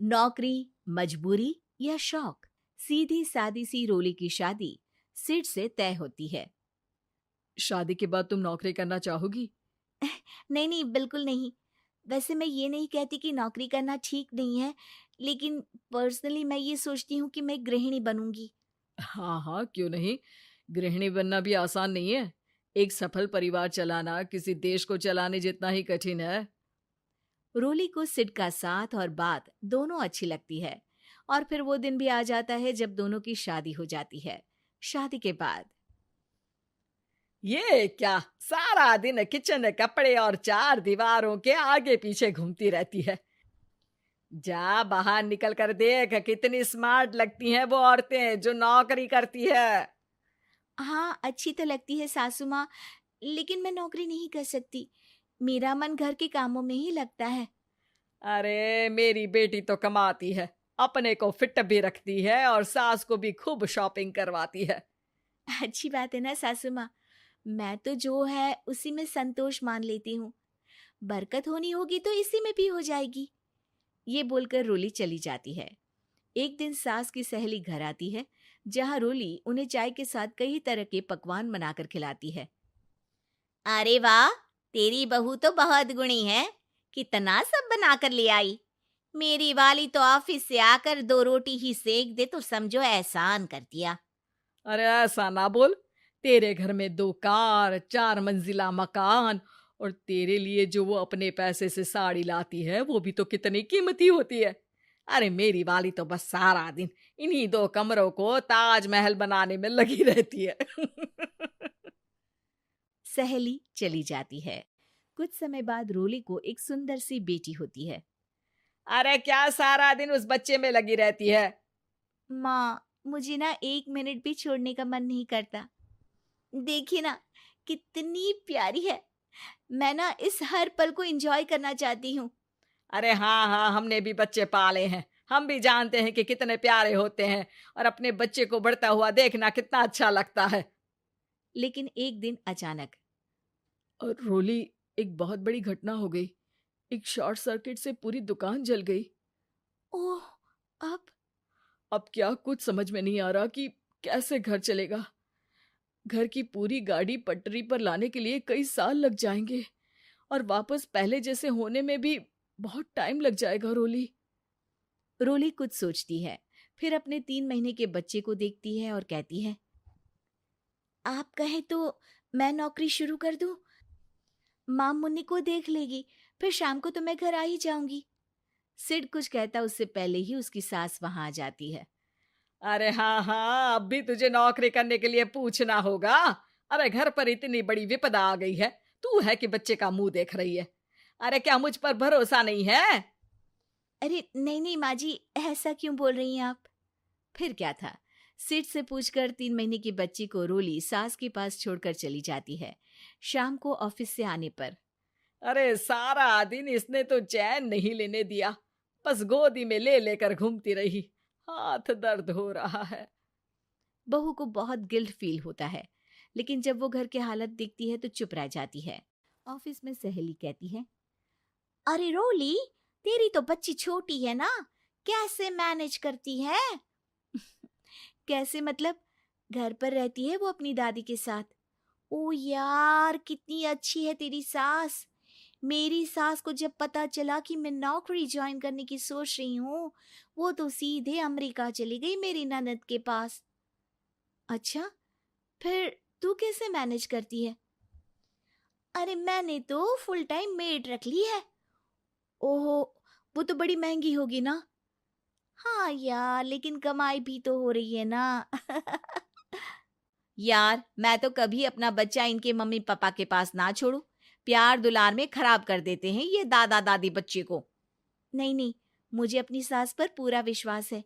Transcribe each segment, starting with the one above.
नौकरी, मजबूरी या शौक, सीधी सादी सी रोली की शादी सिड से तय होती है। शादी के बाद तुम नौकरी करना चाहोगी? नहीं नहीं, बिल्कुल नहीं। वैसे मैं ये नहीं कहती कि नौकरी करना ठीक नहीं है, लेकिन पर्सनली मैं ये सोचती हूँ कि मैं गृहिणी बनूंगी। हाँ हाँ, क्यों नहीं। गृहिणी बनना भी आसान नहीं है। एक सफल परिवार चलाना किसी देश को चलाने जितना ही कठिन है। रोली को सिड का साथ और बात दोनों अच्छी लगती है, और फिर वो दिन भी आ जाता है जब दोनों की शादी हो जाती है। शादी के बाद ये क्या, सारा दिन किचन कपड़े और चार दीवारों के आगे पीछे घूमती रहती है। जा बाहर निकल कर देख, कितनी स्मार्ट लगती हैं वो औरतें जो नौकरी करती है। हाँ, अच्छी तो लगती है सासू माँ, लेकिन मैं नौकरी नहीं कर सकती। मेरा मन घर के कामों में ही लगता है। अरे मेरी बेटी तो कमाती है, अपने को फिट भी रखती है और सास को भी खूब शॉपिंग करवाती है। अच्छी बात है ना सासू माँ। मैं तो जो है उसी में संतोष मान लेती हूँ। बरकत होनी होगी तो इसी में भी हो जाएगी। ये बोलकर रोली चली जाती है। एक दिन सास की सहेली घर आती है, जहाँ रोली उन्हें चाय के साथ कई तरह के पकवान बनाकर खिलाती है। अरे वाह, तेरी बहू तो बहुत गुणी है। कितना सब बनाकर ले आई। मेरी वाली तो ऑफिस से आकर 2 रोटी ही सेक दे तो समझो एहसान कर दिया। अरे ऐसा ना बोल। तेरे घर में 2 कार, 4 मंजिला मकान, और तेरे लिए जो वो अपने पैसे से साड़ी लाती है वो भी तो कितनी कीमती होती है। अरे मेरी वाली तो बस सारा दिन इन्हीं 2 कमरों को ताजमहल बनाने में लगी रहती है। सहेली चली जाती है। कुछ समय बाद रोली को एक सुंदर सी बेटी होती है। अरे क्या सारा दिन उस बच्चे में लगी रहती है। माँ, मुझे ना 1 मिनट भी छोड़ने का मन नहीं करता। देखिए ना, कितनी प्यारी है। मैं ना इस हर पल को एंजॉय करना चाहती हूँ। अरे हाँ हाँ, हमने भी बच्चे पाले हैं, हम भी जानते हैं कि कितने प्यारे होते हैं, और अपने बच्चे को बढ़ता हुआ देखना कितना अच्छा लगता है। लेकिन एक दिन अचानक और रोली, एक बहुत बड़ी घटना हो गई। एक शॉर्ट सर्किट से पूरी दुकान जल गई। ओह, अब अब क्या कुछ समझ में नहीं आ रहा कि कैसे घर चलेगा। घर की पूरी गाड़ी पटरी पर लाने के लिए कई साल लग जाएंगे, और वापस पहले जैसे होने में भी बहुत टाइम लग जाएगा। रोली रोली कुछ सोचती है, फिर अपने 3 महीने के बच्चे को देखती है और कहती है, आप कहे तो मैं नौकरी शुरू कर दूं? माँ मुन्नी को देख लेगी, फिर शाम को तो मैं घर आ ही जाऊंगी। सिड कुछ कहता उससे पहले ही उसकी सास वहां आ जाती है। अरे हाँ हाँ, अब भी तुझे नौकरी करने के लिए पूछना होगा। अरे घर पर इतनी बड़ी विपदा आ गई है, तू है कि बच्चे का मुंह देख रही है। अरे क्या मुझ पर भरोसा नहीं है? अरे नहीं नहीं माँ जी, ऐसा क्यों बोल रही हैं आप? फिर क्या था, सिड से पूछकर 3 महीने की बच्ची को रोली सास के पास छोड़कर चली जाती है। शाम को ऑफिस से आने पर अरे सारा दिन इसने तो चैन नहीं लेने दिया, बस गोदी में ले लेकर घूमती रही। हाथ दर्द हो रहा है। बहू को बहुत गिल्ट फील होता है, लेकिन जब वो घर की हालत देखती है तो चुप रह जाती है। ऑफिस में सहेली कहती है, अरे रोली, तेरी तो बच्ची छोटी है ना, कैसे मैनेज करती है? कैसे मतलब? घर पर रहती है वो अपनी दादी के साथ। ओ यार, कितनी अच्छी है तेरी सास। मेरी सास को जब पता चला कि मैं नौकरी ज्वाइन करने की सोच रही हूँ, वो तो सीधे अमेरिका चली गई मेरी ननद के पास। अच्छा, फिर तू कैसे मैनेज करती है? अरे मैंने तो फुल टाइम मेड रख ली है। ओहो, वो तो बड़ी महंगी होगी ना? हाँ यार, लेकिन कमाई भी तो हो रही है ना। यार, मैं तो कभी अपना बच्चा इनके मम्मी पापा के पास ना छोड़ू। प्यार दुलार में खराब कर देते हैं ये दादा दादी बच्चे को। नहीं नहीं, मुझे अपनी सास पर पूरा विश्वास है।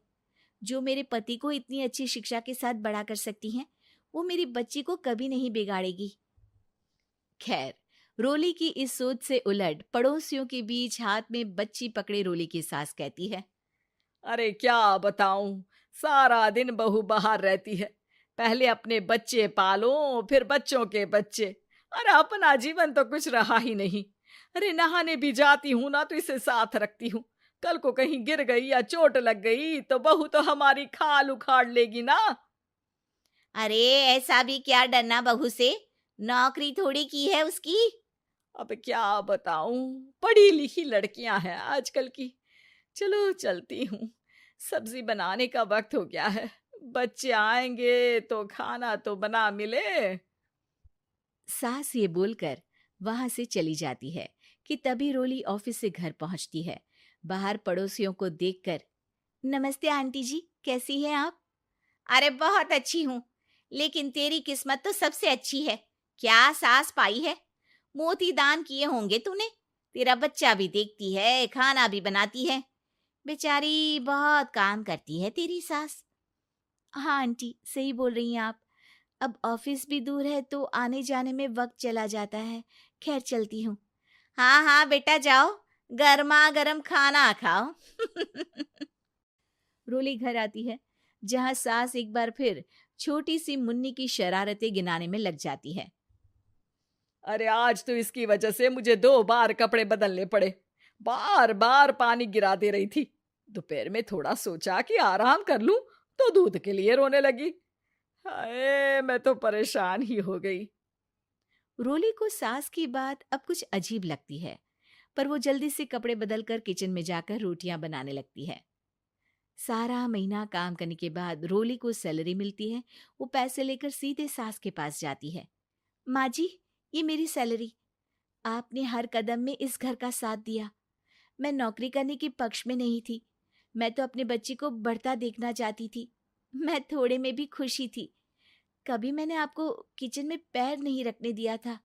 जो मेरे पति को इतनी अच्छी शिक्षा के साथ बड़ा कर सकती हैं, वो मेरी बच्ची को कभी नहीं बिगाड़ेगी। खैर, रोली की इस सोच से उलट पड़ोसियों के बीच हाथ में बच्ची पकड़े रोली की सास कहती है, अरे क्या बताऊं, सारा दिन बहू बाहर रहती है। पहले अपने बच्चे पालो, फिर बच्चों के बच्चे। अरे अपना जीवन तो कुछ रहा ही नहीं। अरे नहाने भी जाती हूं ना तो इसे साथ रखती हूँ, कल को कहीं गिर गई या चोट लग गई तो बहू तो हमारी खाल उखाड़ लेगी ना। अरे ऐसा भी क्या डरना बहू से, नौकरी थोड़ी की है उसकी। अब क्या बताऊं, पढ़ी लिखी लड़कियां हैं आजकल की। चलो चलती हूँ, सब्जी बनाने का वक्त हो गया है। बच्चे आएंगे तो खाना तो बना मिले। सास ये बोलकर वहां से चली जाती है कि तभी रोली ऑफिस से घर पहुंचती है। बाहर पड़ोसियों को देखकर, नमस्ते आंटी जी, कैसी हैं आप? अरे बहुत अच्छी हूँ, लेकिन तेरी किस्मत तो सबसे अच्छी है। क्या सास पाई है, मोती दान किए होंगे तूने। तेरा बच्चा भी देखती है, खाना भी बनाती है। बेचारी बहुत काम करती है तेरी सास। हाँ आंटी, सही बोल रही हैं आप। अब ऑफिस भी दूर है तो आने जाने में वक्त चला जाता है। खैर चलती हूँ। हाँ हाँ बेटा जाओ, गर्मा गर्म खाना खाओ। रोली घर आती है, जहाँ सास एक बार फिर छोटी सी मुन्नी की शरारतें गिनाने में लग जाती है। अरे आज तो इसकी वजह से मुझे 2 बार कपड़े बदलने पड़े। बार बार पानी गिरा दे रही थी। दोपहर में थोड़ा सोचा कि आराम कर लूं तो दूध के लिए रोने लगी। हाय, मैं तो परेशान ही हो गई। रोली को सास की बात अब कुछ अजीब लगती है, पर वो जल्दी से कपड़े बदलकर किचन में जाकर रोटियां बनाने लगती है। सारा महीना काम करने के बाद रोली को सैलरी मिलती है। वो पैसे लेकर सीधे सास के पास जाती है। माँ जी, ये मेरी सैलरी। आपने हर कदम में इस घर का साथ दिया। मैं नौकरी करने के पक्ष में नहीं थी। मैं तो अपने बच्चे को बढ़ता देखना चाहती थी। मैं थोड़े में भी खुशी थी। कभी मैंने आपको किचन में पैर नहीं रखने दिया था।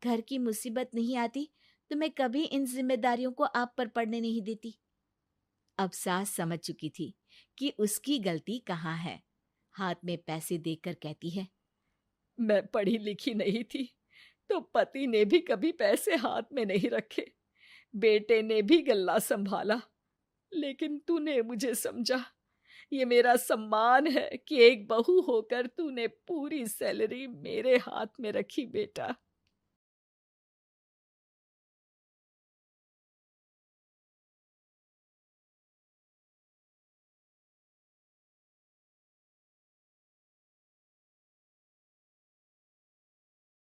घर की मुसीबत नहीं आती तो मैं कभी इन जिम्मेदारियों को आप पर पड़ने नहीं देती। अब सास समझ चुकी थी कि उसकी गलती कहाँ है। हाथ में पैसे देखकर कहती है, मैं पढ़ी लिखी नहीं थी तो पति ने भी कभी पैसे हाथ में नहीं रखे। बेटे ने भी गल्ला संभाला, लेकिन तूने मुझे समझा। ये मेरा सम्मान है कि एक बहू होकर तूने पूरी सैलरी मेरे हाथ में रखी बेटा।